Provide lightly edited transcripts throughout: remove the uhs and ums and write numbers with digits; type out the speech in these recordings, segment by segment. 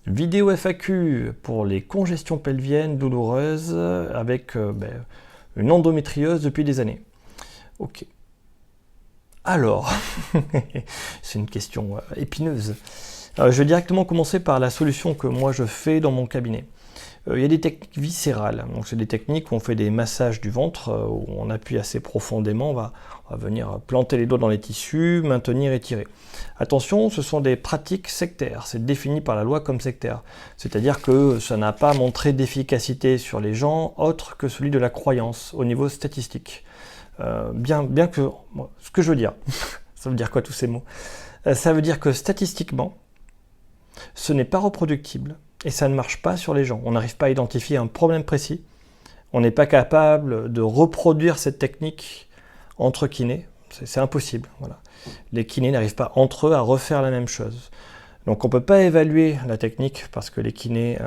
Vidéo FAQ pour les congestions pelviennes douloureuses avec une endométriose depuis des années. Ok. Alors, c'est une question épineuse. Je vais directement commencer par la solution que moi je fais dans mon cabinet. Il y a des techniques viscérales, donc c'est des techniques où on fait des massages du ventre, où on appuie assez profondément, on va venir planter les doigts dans les tissus, maintenir et tirer. Attention, ce sont des pratiques sectaires, c'est défini par la loi comme sectaire, c'est-à-dire que ça n'a pas montré d'efficacité sur les gens autre que celui de la croyance au niveau statistique. Bien que, ce que je veux dire, ça veut dire quoi tous ces mots? Ça veut dire que statistiquement, ce n'est pas reproductible. Et ça ne marche pas sur les gens. On n'arrive pas à identifier un problème précis. On n'est pas capable de reproduire cette technique entre kinés. C'est impossible. Voilà. Les kinés n'arrivent pas entre eux à refaire la même chose. Donc on ne peut pas évaluer la technique parce que les kinés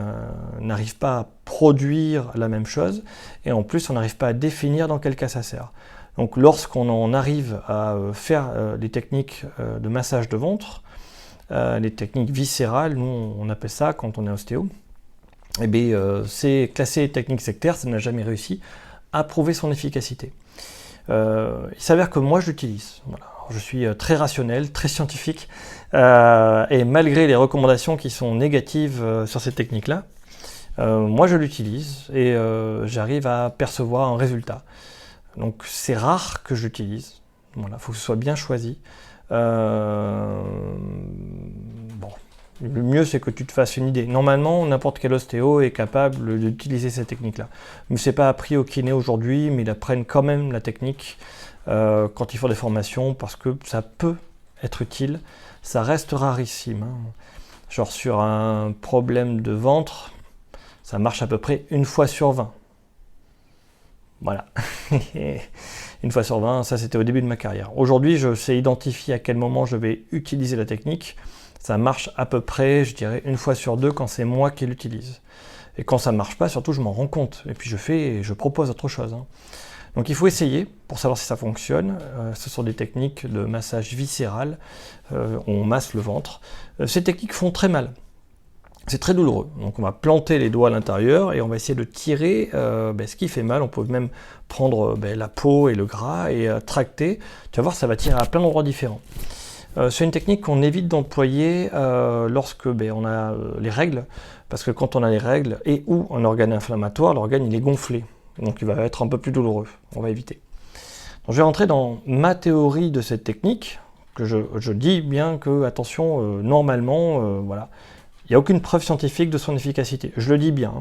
n'arrivent pas à produire la même chose. Et en plus, on n'arrive pas à définir dans quel cas ça sert. Donc lorsqu'on en arrive à faire des techniques de massage de ventre, les techniques viscérales, nous on appelle ça quand on est ostéo, c'est classé technique sectaire, ça n'a jamais réussi à prouver son efficacité. Il s'avère que moi je l'utilise. Voilà. Je suis très rationnel, très scientifique, et malgré les recommandations qui sont négatives sur cette technique-là, moi je l'utilise et j'arrive à percevoir un résultat. Donc c'est rare que je l'utilise. Voilà, faut que ce soit bien choisi. Le mieux c'est que tu te fasses une idée. Normalement, n'importe quel ostéo est capable d'utiliser cette technique-là. Mais c'est pas appris au kiné aujourd'hui, mais ils apprennent quand même la technique quand ils font des formations parce que ça peut être utile. Ça reste rarissime. Genre sur un problème de ventre, ça marche à peu près 1 fois sur 20. Voilà. 1 fois sur 20, ça c'était au début de ma carrière. Aujourd'hui, je sais identifier à quel moment je vais utiliser la technique. Ça marche à peu près, je dirais, 1 fois sur 2 quand c'est moi qui l'utilise. Et quand ça ne marche pas, surtout, je m'en rends compte. Et puis je propose autre chose. Donc il faut essayer pour savoir si ça fonctionne. Ce sont des techniques de massage viscéral. On masse le ventre. Ces techniques font très mal. C'est très douloureux. Donc on va planter les doigts à l'intérieur et on va essayer de tirer ce qui fait mal. On peut même prendre la peau et le gras et tracter. Tu vas voir, ça va tirer à plein d'endroits différents. C'est une technique qu'on évite d'employer lorsque on a les règles, parce que quand on a les règles et ou un organe inflammatoire, l'organe il est gonflé, donc il va être un peu plus douloureux, on va éviter. Donc, je vais rentrer dans ma théorie de cette technique, que je dis bien que, attention, normalement, voilà, il n'y a aucune preuve scientifique de son efficacité, je le dis bien,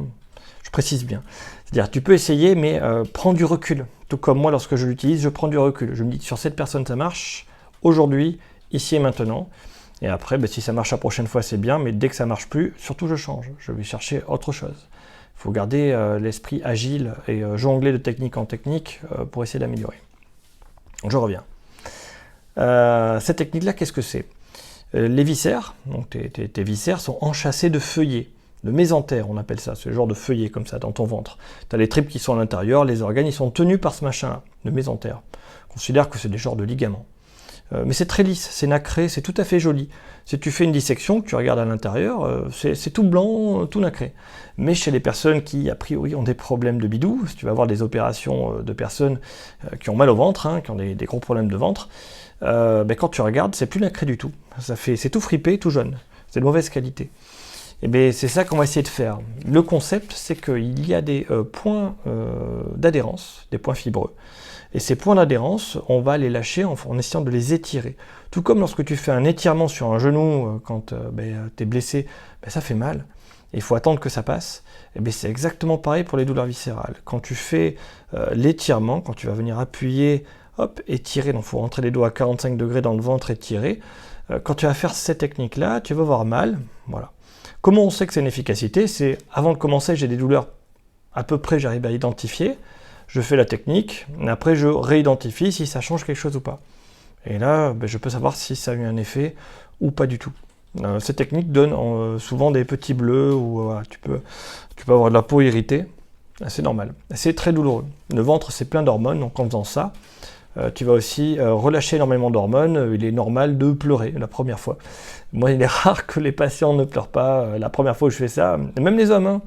je précise bien. C'est-à-dire tu peux essayer, mais prends du recul, tout comme moi lorsque je l'utilise, je prends du recul, je me dis sur cette personne ça marche, aujourd'hui, ici et maintenant, et après si ça marche la prochaine fois c'est bien, mais dès que ça marche plus, surtout je change, je vais chercher autre chose. Il faut garder l'esprit agile et jongler de technique en technique pour essayer d'améliorer. Je reviens. Cette technique là, qu'est-ce que c'est? Les viscères, donc tes viscères sont enchâssés de feuillets, de mésentère on appelle ça, ce genre de feuillets comme ça dans ton ventre. Tu as les tripes qui sont à l'intérieur, les organes ils sont tenus par ce machin là, de mésentère. Considère que c'est des genres de ligaments. Mais c'est très lisse, c'est nacré, c'est tout à fait joli. Si tu fais une dissection, que tu regardes à l'intérieur, c'est tout blanc, tout nacré. Mais chez les personnes qui, a priori, ont des problèmes de bidou, si tu vas avoir des opérations de personnes qui ont mal au ventre, qui ont des gros problèmes de ventre, quand tu regardes, c'est plus nacré du tout. C'est tout fripé, tout jaune. C'est de mauvaise qualité. Et bien, c'est ça qu'on va essayer de faire. Le concept, c'est qu'il y a des points d'adhérence, des points fibreux. Et ces points d'adhérence, on va les lâcher en essayant de les étirer. Tout comme lorsque tu fais un étirement sur un genou quand tu es blessé, ça fait mal. Et il faut attendre que ça passe. Et c'est exactement pareil pour les douleurs viscérales. Quand tu fais l'étirement, quand tu vas venir appuyer, hop, étirer, donc il faut rentrer les doigts à 45 degrés dans le ventre et tirer. Quand tu vas faire cette technique-là, tu vas avoir mal. Voilà. Comment on sait que c'est une efficacité? C'est avant de commencer, j'ai des douleurs à peu près, j'arrive à identifier. Je fais la technique, et après je réidentifie si ça change quelque chose ou pas. Et là, je peux savoir si ça a eu un effet ou pas du tout. Cette technique donne souvent des petits bleus, ou tu peux avoir de la peau irritée, c'est normal. C'est très douloureux. Le ventre, c'est plein d'hormones, donc en faisant ça, tu vas aussi relâcher énormément d'hormones. Il est normal de pleurer la première fois. Moi, il est rare que les patients ne pleurent pas la première fois où je fais ça. Même les hommes, hein.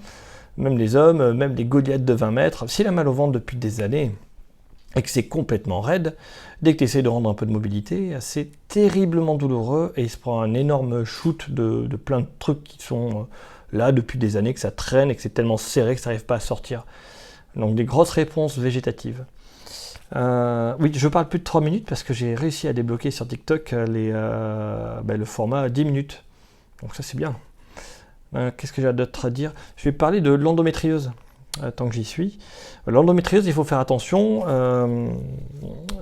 Même les hommes, même les Goliaths de 20 mètres. S'il a mal au ventre depuis des années et que c'est complètement raide, dès que tu essaies de rendre un peu de mobilité, c'est terriblement douloureux et il se prend un énorme shoot de plein de trucs qui sont là depuis des années, que ça traîne et que c'est tellement serré que ça n'arrive pas à sortir. Donc des grosses réponses végétatives. Oui, je parle plus de 3 minutes parce que j'ai réussi à débloquer sur TikTok le format 10 minutes. Donc ça c'est bien. Qu'est-ce que j'ai d'autre à dire? Je vais parler de l'endométriose. Tant que j'y suis. L'endométriose, il faut faire attention.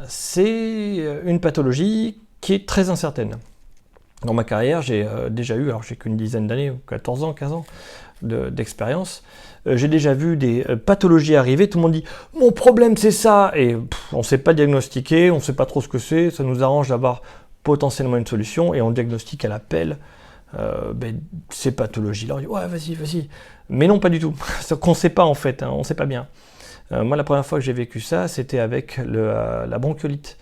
C'est une pathologie qui est très incertaine. Dans ma carrière, j'ai déjà eu, alors j'ai qu'une dizaine d'années, 14 ans, 15 ans d'expérience, j'ai déjà vu des pathologies arriver, tout le monde dit « mon problème c'est ça » et on ne sait pas diagnostiquer, on ne sait pas trop ce que c'est, ça nous arrange d'avoir potentiellement une solution et on diagnostique à l'appel ces pathologies-là. On dit « ouais, vas-y ». Mais non, pas du tout. C'est qu'on ne sait pas en fait, hein, on ne sait pas bien. Moi, la première fois que j'ai vécu ça, c'était avec la bronchiolite.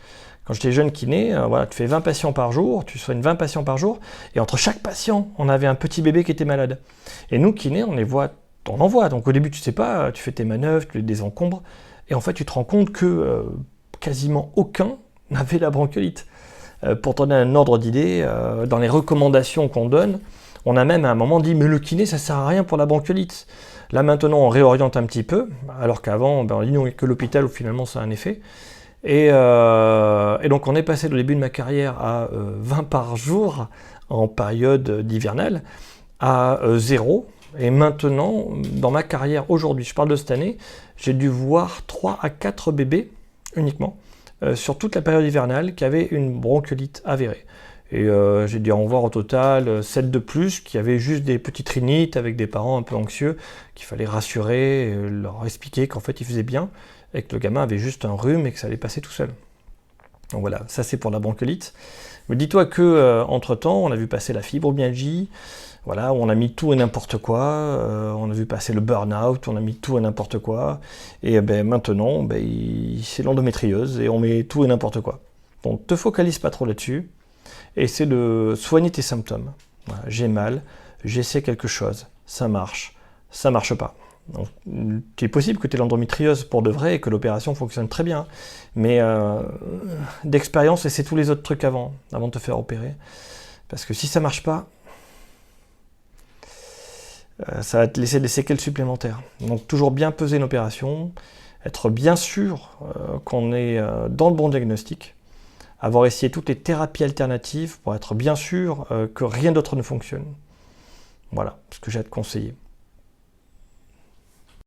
Quand j'étais jeune kiné, tu fais 20 patients par jour, tu soignes 20 patients par jour, et entre chaque patient, on avait un petit bébé qui était malade. Et nous, kinés, on en voit. Donc au début, tu sais pas, tu fais tes manœuvres, tu les désencombres, et en fait, tu te rends compte que quasiment aucun n'avait la bronchiolite. Pour donner un ordre d'idée, dans les recommandations qu'on donne, on a même à un moment dit « mais le kiné, ça sert à rien pour la bronchiolite ». Là maintenant, on réoriente un petit peu, alors qu'avant, on dit non, que l'hôpital où finalement ça a un effet. Et donc on est passé au début de ma carrière à 20 par jour en période d'hivernale à 0. Et maintenant, dans ma carrière aujourd'hui, je parle de cette année, j'ai dû voir 3 à 4 bébés uniquement sur toute la période hivernale qui avaient une bronchiolite avérée. Et j'ai dû en voir au total 7 de plus qui avaient juste des petites rhinites avec des parents un peu anxieux qu'il fallait rassurer, leur expliquer qu'en fait ils faisaient bien et que le gamin avait juste un rhume et que ça allait passer tout seul. Donc voilà, ça c'est pour la bronchiolite. Mais dis-toi que entre temps, on a vu passer la fibromyalgie, voilà, on a mis tout et n'importe quoi, on a vu passer le burn-out, on a mis tout et n'importe quoi, et maintenant, c'est l'endométriose et on met tout et n'importe quoi. Donc te focalise pas trop là-dessus. Essaie de soigner tes symptômes. Voilà, j'ai mal, j'essaie quelque chose, ça marche pas. Donc, il est possible que tu aies l'endométriose pour de vrai et que l'opération fonctionne très bien, mais d'expérience, essaie tous les autres trucs avant de te faire opérer. Parce que si ça marche pas, ça va te laisser des séquelles supplémentaires. Donc toujours bien peser une opération, être bien sûr qu'on est dans le bon diagnostic, avoir essayé toutes les thérapies alternatives pour être bien sûr que rien d'autre ne fonctionne. Voilà ce que j'ai à te conseiller.